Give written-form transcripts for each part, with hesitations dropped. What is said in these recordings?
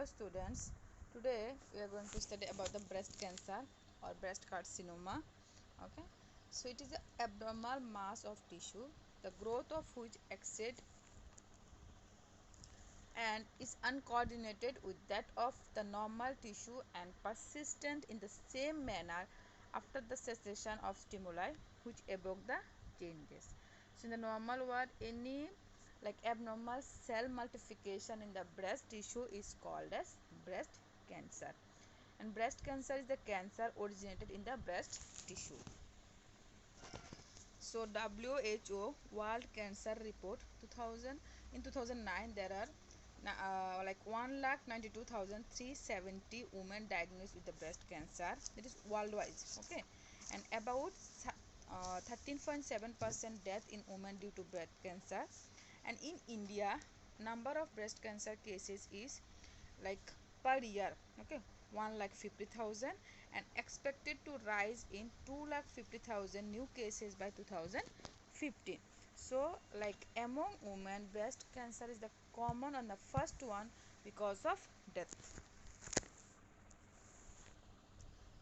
Hello students, today we are going to study about the breast cancer or breast carcinoma. Okay, so it is an abnormal mass of tissue, the growth of which exceeds and is uncoordinated with that of the normal tissue and persistent in the same manner after the cessation of stimuli which evoke the changes. So in the normal world, any abnormal cell multiplication in the breast tissue is called as breast cancer, and breast cancer is the cancer originated in the breast tissue. So WHO World Cancer Report 2000 in 2009 there are 1,92,370 women diagnosed with the breast cancer, that is worldwide. Okay, and about 13.7% death in women due to breast cancer. And in India, number of breast cancer cases is per year, okay, 1,50,000, and expected to rise in 2,50,000 new cases by 2015. So among women, breast cancer is the common and the first one because of death.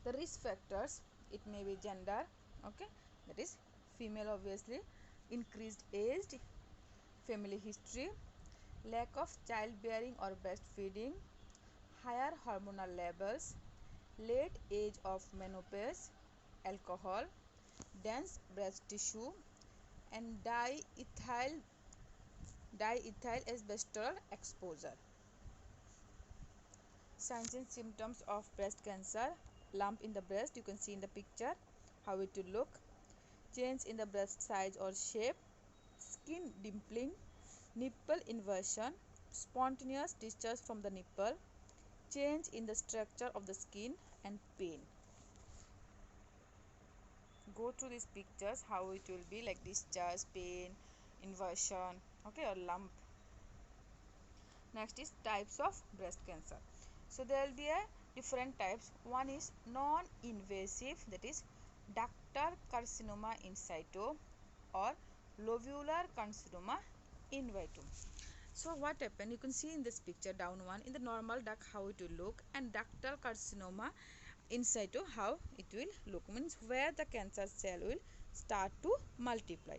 The risk factors, it may be gender, okay, that is female obviously, increased age, family history, lack of childbearing or breastfeeding, higher hormonal levels, late age of menopause, alcohol, dense breast tissue, and diethyl asbestos exposure. Signs and symptoms of breast cancer: lump in the breast, you can see in the picture how it will look, change in the breast size or shape, skin dimpling, nipple inversion, spontaneous discharge from the nipple, change in the structure of the skin, and pain. Go through these pictures how it will be like discharge, pain, inversion, okay, or lump. Next is types of breast cancer. So there will be a different types. One is non-invasive, that is ductal carcinoma in situ or lobular carcinoma in vitro. So what happened, you can see in this picture down one, in the normal duct how it will look, and ductal carcinoma in situ how it will look, means where the cancer cell will start to multiply.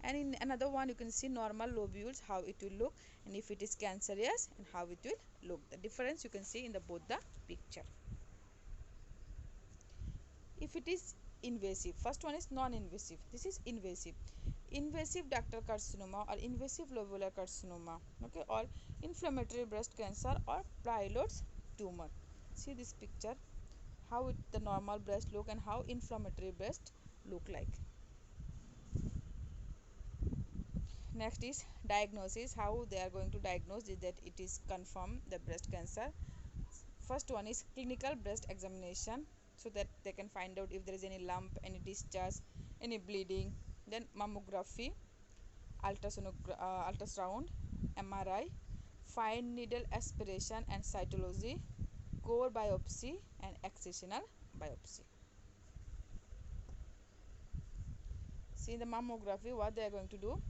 And in another one you can see normal lobules how it will look, and if it is cancerous and how it will look. The difference you can see in the both the picture. If it is invasive, first one is non-invasive, this is invasive. Invasive ductal carcinoma or invasive lobular carcinoma, okay, or inflammatory breast cancer or Pyloid's tumor. See this picture how the normal breast look and how inflammatory breast look like. Next is diagnosis, how they are going to diagnose that it is confirmed the breast cancer. First one is clinical breast examination, so that they can find out if there is any lump, any discharge, any bleeding. Then mammography, ultrasound, MRI, fine needle aspiration and cytology, core biopsy, and excisional biopsy. See in the mammography what they are going to do.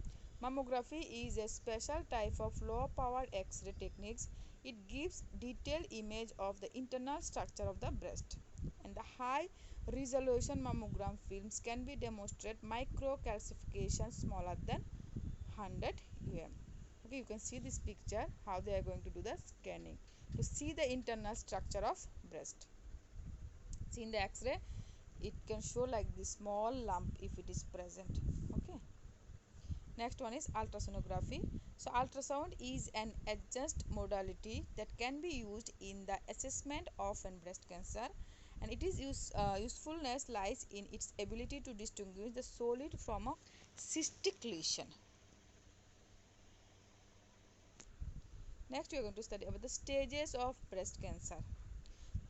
Mammography is a special type of low powered X-ray techniques. It gives detailed image of the internal structure of the breast, and the high resolution mammogram films can be demonstrate micro calcification smaller than 100 mm. Okay, you can see this picture how they are going to do the scanning to see the internal structure of breast. See in the X-ray it can show like this small lump if it is present. Okay, next one is ultrasonography. So ultrasound is an adjunct modality that can be used in the assessment of an breast cancer, and it is usefulness lies in its ability to distinguish the solid from a cystic lesion. Next we are going to study about the stages of breast cancer.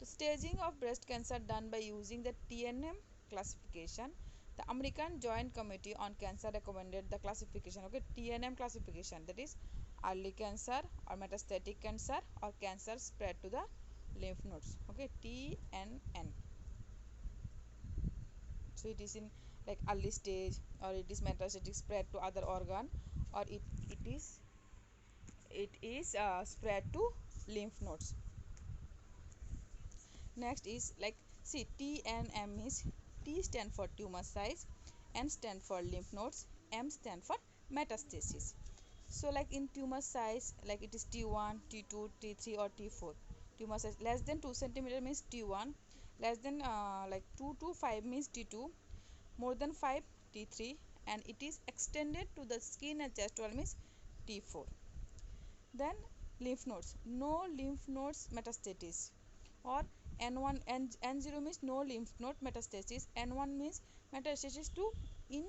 The staging of breast cancer done by using the TNM classification. The American Joint Committee on Cancer recommended the classification, okay, TNM classification, that is early cancer or metastatic cancer or cancer spread to the lymph nodes, okay, TNN. So it is in like early stage, or it is metastatic spread to other organ, or it is spread to lymph nodes. Next is like, see, T and M is, T stand for tumor size, N stand for lymph nodes, M stand for metastasis. So like in tumor size, like it is T1, T2, T3 or T4. Tumor size less than 2 centimeter means T1, less than like 2 to 5 means T2, more than 5 T3, and it is extended to the skin and chest wall means T4. Then lymph nodes, no lymph nodes metastasis, or N1, N0 means no lymph node metastasis, N1 means metastasis to in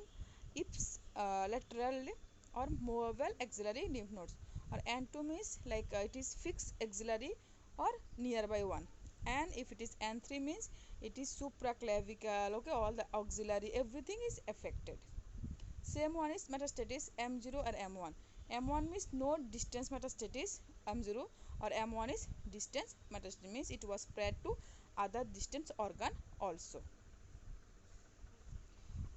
ipse lateral or movable axillary lymph nodes, or N2 means like it is fixed axillary or nearby one, and if it is N3 means it is supraclavicle. Okay, all the auxiliary, everything is affected. Same one is metastasis M0 or M1. M1 means no distance metastasis M0, or M1 is distance metastasis means it was spread to other distance organ also.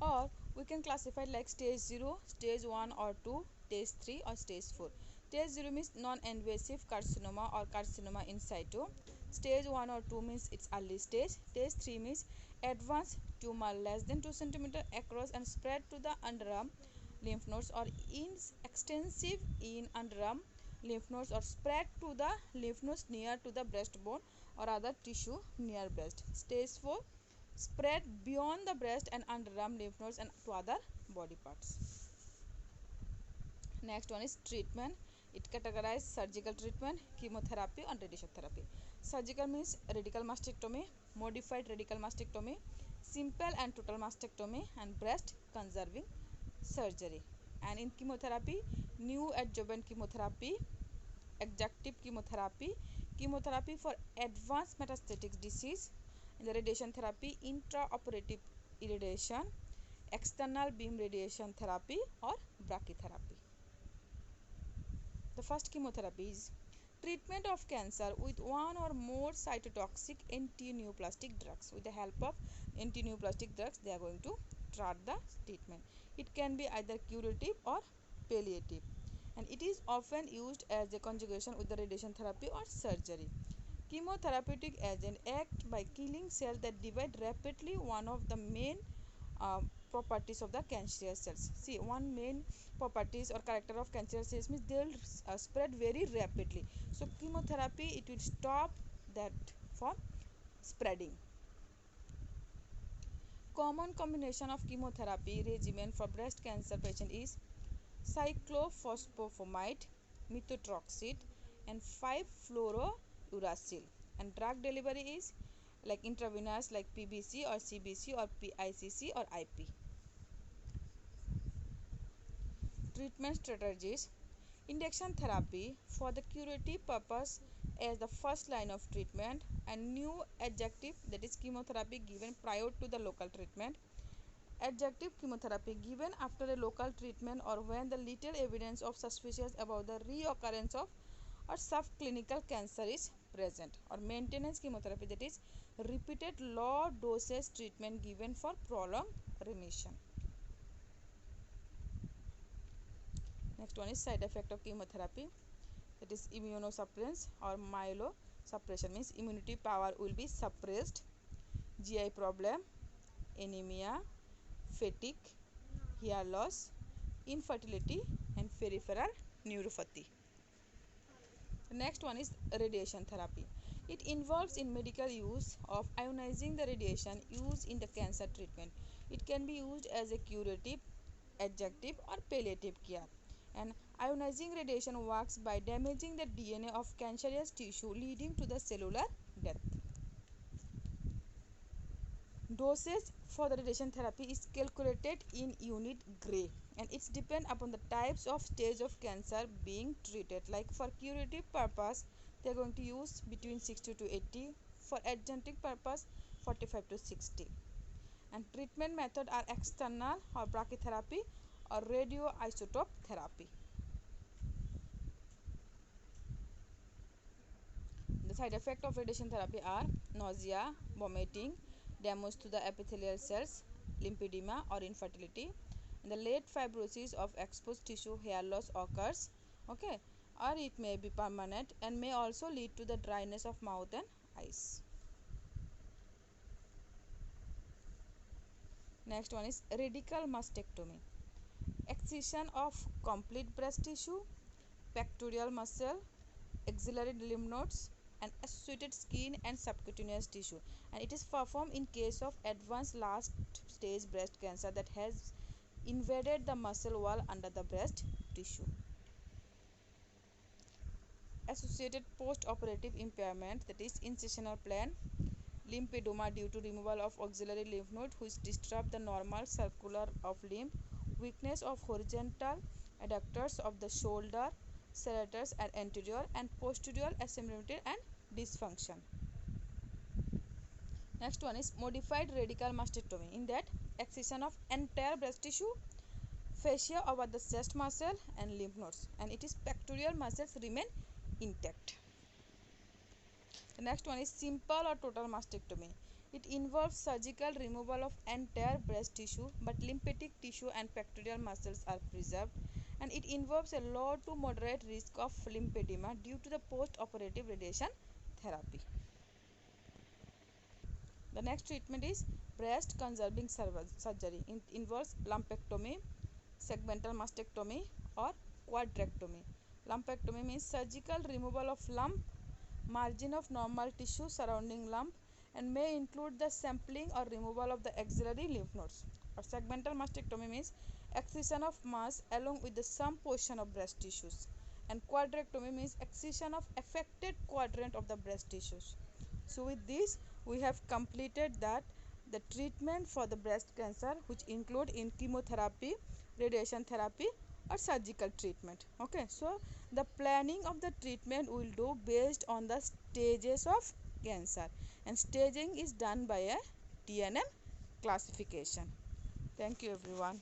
Or we can classify like stage 0, stage 1 or 2, stage 3 or stage 4. Stage 0 means non-invasive carcinoma or carcinoma in situ. Stage 1 or 2 means it's early stage. Stage 3 means advanced tumor less than 2 cm across and spread to the underarm lymph nodes, or is extensive in underarm lymph nodes, or spread to the lymph nodes near to the breastbone or other tissue near breast. Stage 4, spread beyond the breast and underarm lymph nodes and to other body parts. Next one is treatment. It categorizes surgical treatment, chemotherapy and radiation therapy. Surgical means radical mastectomy, modified radical mastectomy, simple and total mastectomy, and breast conserving surgery. And in chemotherapy, neoadjuvant chemotherapy, adjunctive chemotherapy, chemotherapy for advanced metastatic disease. In the radiation therapy, intraoperative irradiation, external beam radiation therapy or brachytherapy. The first chemotherapy is treatment of cancer with one or more cytotoxic antineoplastic drugs. With the help of antineoplastic drugs, they are going to start the treatment. It can be either curative or palliative, and it is often used as a conjugation with the radiation therapy or surgery. Chemotherapeutic agent act by killing cells that divide rapidly. One of the main properties of the cancerous cells. See, one main properties or character of cancerous cells means they will spread very rapidly. So chemotherapy, it will stop that from spreading. Common combination of chemotherapy regimen for breast cancer patient is cyclophosphamide, methotrexate, and 5-fluorouracil. And drug delivery is like intravenous, like PBC or CBC or PICC or IP. Treatment strategies: induction therapy for the curative purpose as the first line of treatment, and new adjunctive, that is chemotherapy given prior to the local treatment. Adjunctive chemotherapy given after a local treatment or when the little evidence of suspicious about the reoccurrence of or subclinical cancer is present. Or maintenance chemotherapy, that is repeated low dosage treatment given for prolonged remission. Next one is side effect of chemotherapy, that is immunosuppressance or myelosuppression means immunity power will be suppressed, GI problem, anemia, fatigue, hair loss, infertility, and peripheral neuropathy. The next one is radiation therapy. It involves in medical use of ionizing the radiation used in the cancer treatment. It can be used as a curative, adjunctive, or palliative care. And ionizing radiation works by damaging the DNA of cancerous tissue, leading to the cellular death. Dosage for the radiation therapy is calculated in unit Gray, and it's depend upon the types of stage of cancer being treated. Like for curative purpose, they are going to use between 60 to 80. For adjunctive purpose, 45 to 60. And treatment method are external or brachytherapy or radioisotope therapy. The side effects of radiation therapy are nausea, vomiting, damage to the epithelial cells, lymphedema or infertility. And the late fibrosis of exposed tissue, hair loss occurs, okay, or it may be permanent and may also lead to the dryness of mouth and eyes. Next one is radical mastectomy. Excision of complete breast tissue, pectoral muscle, axillary lymph nodes, and associated skin and subcutaneous tissue, and it is performed in case of advanced last stage breast cancer that has invaded the muscle wall under the breast tissue. Associated post-operative impairment, that is incisional plan, lymphedema due to removal of axillary lymph node which disrupt the normal circular of lymph, weakness of horizontal adductors of the shoulder, serratus and anterior and posterior asymmetry and dysfunction. Next one is modified radical mastectomy. In that, excision of entire breast tissue, fascia over the chest muscle and lymph nodes, and it is pectoral muscles remain intact. The next one is simple or total mastectomy. It involves surgical removal of entire breast tissue, but lymphatic tissue and pectoral muscles are preserved, and it involves a low to moderate risk of lymphedema due to the post-operative radiation therapy. The next treatment is breast conserving surgery. It involves lumpectomy, segmental mastectomy or quadrectomy. Lumpectomy means surgical removal of lump, margin of normal tissue surrounding lump, and may include the sampling or removal of the axillary lymph nodes. Or segmental mastectomy means excision of mass along with the some portion of breast tissues. And quadrectomy means excision of affected quadrant of the breast tissues. So with this we have completed that the treatment for the breast cancer, which include in chemotherapy, radiation therapy or surgical treatment. Okay, so the planning of the treatment will do based on the stages of cancer, and staging is done by a TNM classification. Thank you everyone.